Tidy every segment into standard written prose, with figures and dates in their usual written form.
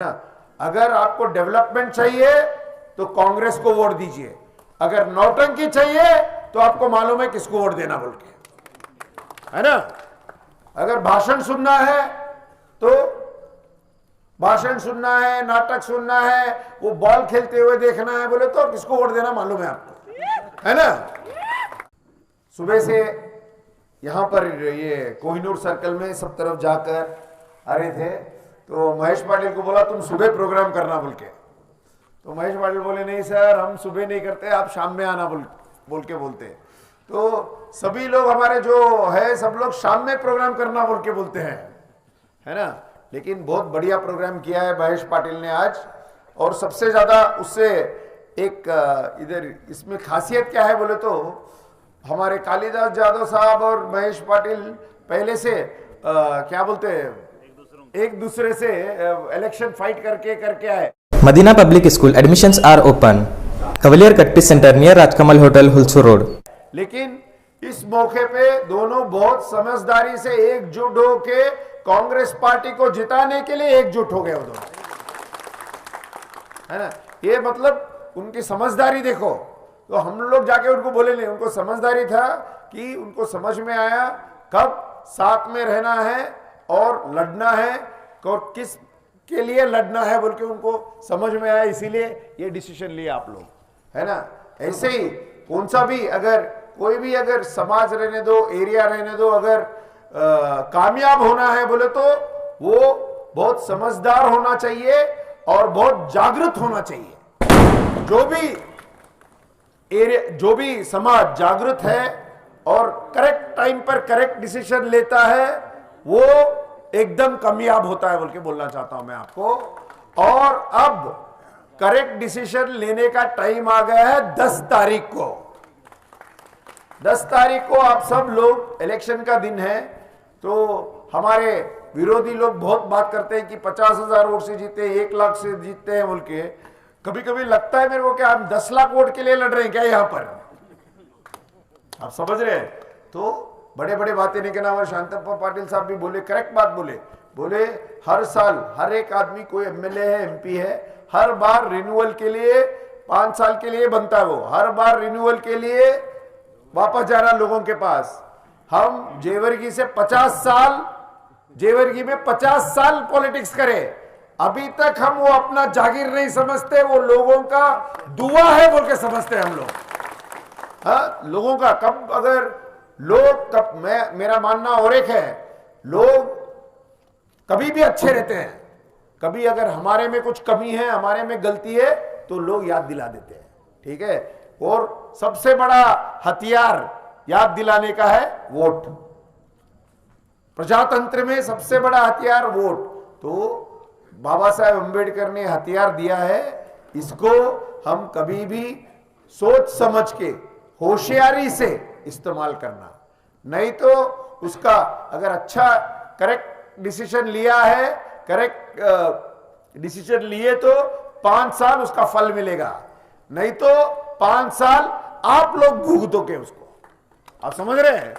ना, अगर आपको डेवलपमेंट चाहिए तो कांग्रेस को वोट दीजिए, अगर नौटंकी चाहिए तो आपको मालूम है किसको वोट देना बोल के, है ना। अगर भाषण सुनना है तो भाषण सुनना है, नाटक सुनना है, वो बॉल खेलते हुए देखना है बोले तो किसको वोट देना मालूम है आपको, है ना। सुबह से यहां पर ये कोहिनूर सर्कल में सब तरफ जाकर आ रहे थे तो महेश पाटिल को बोला तुम सुबह प्रोग्राम करना बोल के, तो महेश पाटिल बोले नहीं सर हम सुबह नहीं करते, आप शाम में आना बोल के बोलते। तो सभी लोग हमारे जो है सब लोग शाम में प्रोग्राम करना बोल के बोलते हैं, है ना। लेकिन बहुत बढ़िया प्रोग्राम किया है महेश पाटिल ने आज, और सबसे ज्यादा उससे एक इधर इसमें खासियत क्या है बोले तो हमारे कालिदास यादव साहब और महेश पाटिल पहले से क्या बोलते हैं एक दूसरे से इलेक्शन फाइट करके आए। Madina Public School admissions are open. Cavalier Katti Center near Rajkamal Hotel, Hulsu Road. लेकिन इस मौके पे दोनों बहुत समझदारी से एकजुट होके कांग्रेस पार्टी को जिताने के लिए एकजुट हो गए वो दोनों, है ना। ये मतलब उनकी समझदारी देखो, तो हम लोग जाके उनको बोले नहीं, उनको समझदारी था कि उनको समझ में आया कब साथ में रहना है और लड़ना है और किस के लिए लड़ना है बोल के उनको समझ में आया, इसीलिए ये डिसीजन लिया आप लोग, है ना। ऐसे ही कौन सा भी अगर कोई भी अगर समाज रहने दो, एरिया रहने दो, अगर कामयाब होना है बोले तो वो बहुत समझदार होना चाहिए और बहुत जागृत होना चाहिए। जो भी समाज जागृत है और करेक्ट टाइम पर करेक्ट डिसीजन लेता है वो एकदम कामयाब होता है बोल के बोलना चाहता हूं मैं आपको। और अब करेक्ट डिसीजन लेने का टाइम आ गया है 10 तारीख को। 10 तारीख को आप सब लोग, इलेक्शन का दिन है, तो हमारे विरोधी लोग बहुत बात करते हैं कि 50,000 वोट से जीते, 1 लाख से जीतते हैं बोल के। कभी कभी लगता है मेरे को कि हम 10 लाख वोट के लिए लड़ रहे हैं क्या यहां पर, आप समझ रहे हैं। तो बड़े बड़े बातें नहीं कहना। हमारे शांतप्पा पाटिल साहब भी बोले, करेक्ट बात बोले हर साल हर एक आदमी कोई एमएलए है, एमपी है, हर बार रिन्यूअल के लिए 5 साल के लिए बनता है, वो हर बार रिन्यूअल के लिए वापस जाना लोगों के पास। हम जेवर्गी से 50 साल, जेवर्गी में 50 साल पॉलिटिक्स करें, अभी तक हम वो अपना जागीर नहीं समझते, वो लोगों का दुआ है बोल के समझते हैं हम लोग। हाँ, लोगों का कब अगर लोग कब, मेरा मानना और एक है, लोग कभी भी अच्छे रहते हैं, कभी अगर हमारे में कुछ कमी है, हमारे में गलती है तो लोग याद दिला देते हैं, ठीक है। और सबसे बड़ा हथियार याद दिलाने का है वोट। प्रजातंत्र में सबसे बड़ा हथियार वोट, तो बाबा साहेब अम्बेडकर ने हथियार दिया है, इसको हम कभी भी सोच समझ के होशियारी से इस्तेमाल करना, नहीं तो उसका अगर अच्छा करेक्ट डिसीजन लिया है, करेक्ट डिसीजन लिए तो 5 साल उसका फल मिलेगा, नहीं तो 5 साल आप लोग भुगतोगे उसको। आप समझ रहे हैं,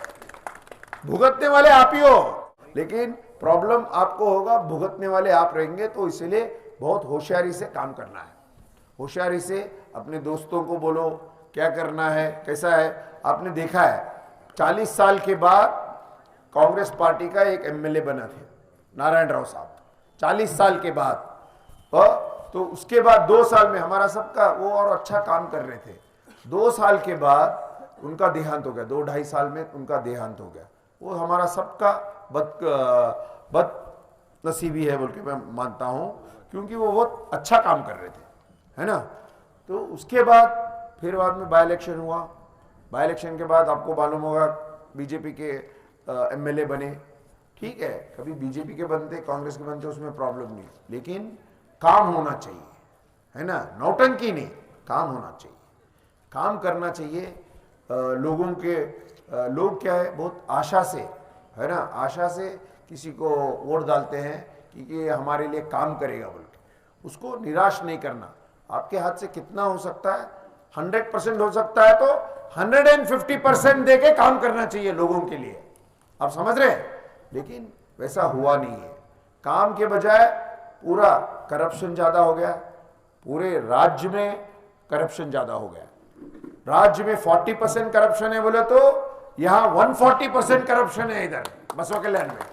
भुगतने वाले आप ही हो, लेकिन प्रॉब्लम आपको होगा, भुगतने वाले आप रहेंगे। तो इसलिए बहुत होशियारी से काम करना है, होशियारी से अपने दोस्तों को बोलो क्या करना है, कैसा है। आपने देखा है 40 साल के बाद कांग्रेस पार्टी का एक एमएलए बना थे नारायण राव साहब, 40 साल के बाद। तो उसके बाद 2 साल में हमारा सबका वो और अच्छा काम कर रहे थे, 2 साल के बाद उनका देहांत हो गया, 2-2.5 साल में उनका देहांत हो गया। वो हमारा सबका बदनसीबी है बोल के मैं मानता हूं, क्योंकि वो बहुत अच्छा काम कर रहे थे, है ना। तो उसके बाद फिर बाद में बाई इलेक्शन हुआ, बाई इलेक्शन के बाद आपको मालूम होगा बीजेपी के एमएलए बने, ठीक है। कभी बीजेपी के बनते, कांग्रेस के बनते, उसमें प्रॉब्लम नहीं, लेकिन काम होना चाहिए, है ना, नौटंकी नहीं, काम होना चाहिए, काम करना चाहिए। लोगों के लोग क्या है बहुत आशा से, है ना, आशा से किसी को वोट डालते हैं कि ये हमारे लिए काम करेगा बोल के, उसको निराश नहीं करना। आपके हाथ से कितना हो सकता है, 100% हो सकता है तो 150% देके काम करना चाहिए लोगों के लिए, आप समझ रहे हैं। लेकिन वैसा हुआ नहीं है, काम के बजाय पूरा करप्शन ज्यादा हो गया, पूरे राज्य में करप्शन ज्यादा हो गया। राज्य में 40% करप्शन है बोले तो यहां 140% करप्शन है इधर बसवा कल्याण में।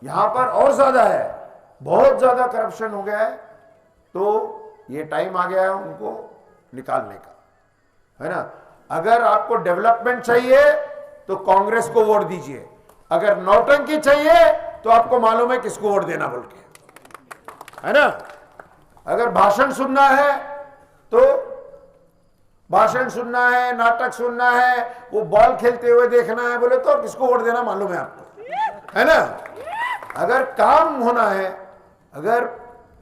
यहां पर और ज्यादा है, बहुत ज्यादा करप्शन हो गया है। तो ये टाइम आ गया है उनको निकालने का, है ना। अगर आपको डेवलपमेंट चाहिए तो कांग्रेस को वोट दीजिए, अगर नौटंकी चाहिए तो आपको मालूम है किसको वोट देना बोल के, है ना। अगर भाषण सुनना है तो भाषण सुनना है, नाटक सुनना है, वो बॉल खेलते हुए देखना है बोले तो किसको वोट देना मालूम है आपको, है ना। अगर काम होना है, अगर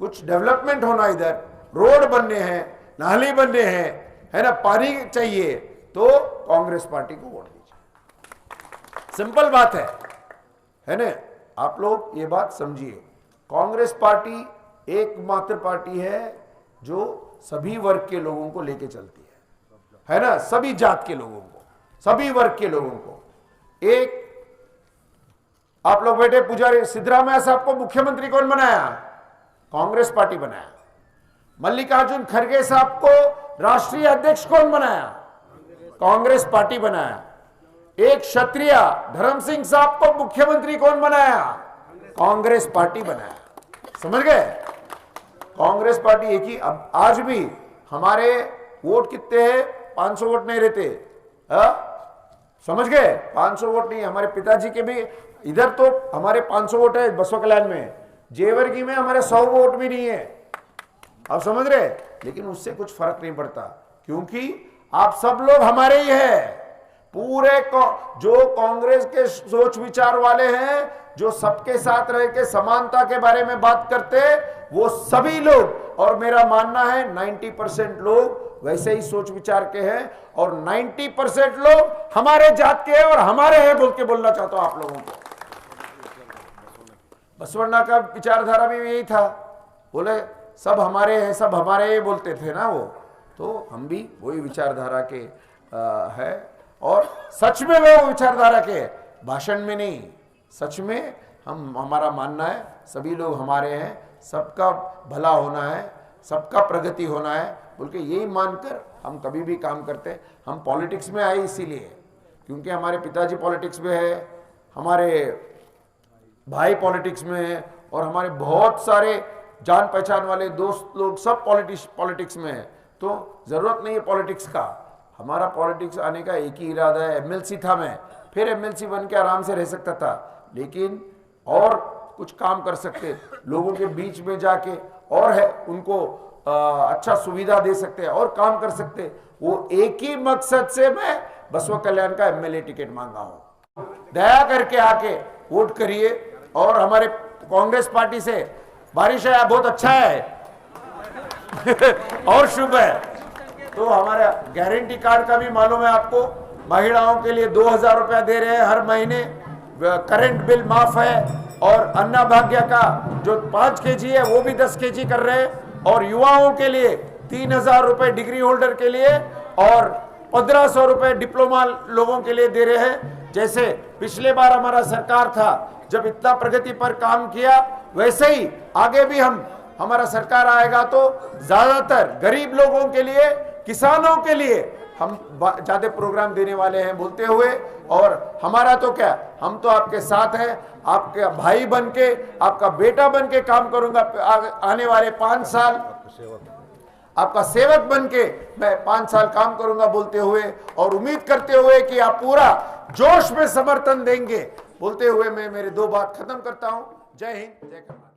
कुछ डेवलपमेंट होना, इधर रोड बनने हैं, नाली बनने हैं, है ना, पानी चाहिए, तो कांग्रेस पार्टी को वोट दीजिए। सिंपल बात है ना। आप लोग ये बात समझिए, कांग्रेस पार्टी एकमात्र पार्टी है जो सभी वर्ग के लोगों को लेके चलती है ना, सभी जात के लोगों को, सभी वर्ग के लोगों को। एक आप लोग बैठे पुजारी, सिद्धरामैया साहब को मुख्यमंत्री कौन बनाया? कांग्रेस पार्टी बनाया। मल्लिकार्जुन खड़गे साहब को राष्ट्रीय अध्यक्ष कौन बनाया? कांग्रेस पार्टी बनाया। एक क्षत्रिय धर्म सिंह साहब को मुख्यमंत्री कौन बनाया? कांग्रेस पार्टी बनाया। समझ गए? कांग्रेस पार्टी एक ही। अब आज भी हमारे वोट कितने हैं? 500 वोट नहीं रहते, समझ गए? 500 वोट नहीं, हमारे पिताजी के भी इधर तो हमारे 500 वोट है बसवा कल्याण में, जेवर्गी में हमारे 100 वोट भी नहीं है, आप समझ रहे। लेकिन उससे कुछ फर्क नहीं पड़ता, क्योंकि आप सब लोग हमारे ही हैं। पूरे जो कांग्रेस के सोच विचार वाले हैं, जो सबके साथ रह के समानता के बारे में बात करते, वो सभी लोग, और मेरा मानना है 90% लोग वैसे ही सोच विचार के हैं, और 90% लोग हमारे जात के हैं और हमारे हैं बोल के बोलना चाहता हूं आप लोगों को। बसवण्णा का विचारधारा भी यही था, बोले सब हमारे हैं, सब हमारे बोलते थे ना वो, तो हम भी वही विचारधारा के है। और सच में वो विचारधारा के, भाषण में नहीं, सच में हमारा मानना है सभी लोग हमारे हैं, सबका भला होना है, सबका प्रगति होना है बोल के यही मानकर हम कभी भी काम करते हैं। हम पॉलिटिक्स में आए इसीलिए, क्योंकि हमारे पिताजी पॉलिटिक्स में है, हमारे भाई पॉलिटिक्स में है, और हमारे बहुत सारे जान पहचान वाले दोस्त लोग सब पॉलिटिक्स में है। तो जरूरत नहीं है पॉलिटिक्स का, हमारा पॉलिटिक्स आने का एक ही इरादा है। एमएलसी था मैं, फिर एमएलसी बन के आराम से रह सकता था, लेकिन और कुछ काम कर सकते, लोगों के बीच में जाके और है उनको अच्छा सुविधा दे सकते, और काम कर सकते। वो एक ही मकसद से मैं बसवा कल्याण का एमएलए टिकट मांगा हूं। दया करके आके वोट करिए, और हमारे कांग्रेस पार्टी से बारिश है, बहुत अच्छा है और शुभ है। तो हमारा गारंटी कार्ड का भी मालूम है आपको, महिलाओं के लिए 2000 रुपया दे रहे हैं हर महीने, करंट बिल माफ है, और अन्ना भाग्य का जो 5 kg है वो भी 10 kg कर रहे हैं, और युवाओं के लिए 3000 रुपए डिग्री होल्डर के लिए, और 1500 रुपए डिप्लोमा लोगों के लिए दे रहे हैं। जैसे पिछले बार हमारा सरकार था जब इतना प्रगति पर काम किया, वैसे ही आगे भी हमारा सरकार आएगा तो ज्यादातर गरीब लोगों के लिए, किसानों के लिए हम ज्यादा प्रोग्राम देने वाले हैं बोलते हुए। और हमारा तो क्या, हम तो आपके साथ हैं, आपके भाई बन के, आपका बेटा बन के काम करूंगा आने वाले 5 साल, आपका सेवक बन के मैं 5 साल काम करूंगा बोलते हुए, और उम्मीद करते हुए कि आप पूरा जोश में समर्थन देंगे बोलते हुए मैं मेरे 2 बात खत्म करता हूं। जय हिंद, जय कर्नाटक।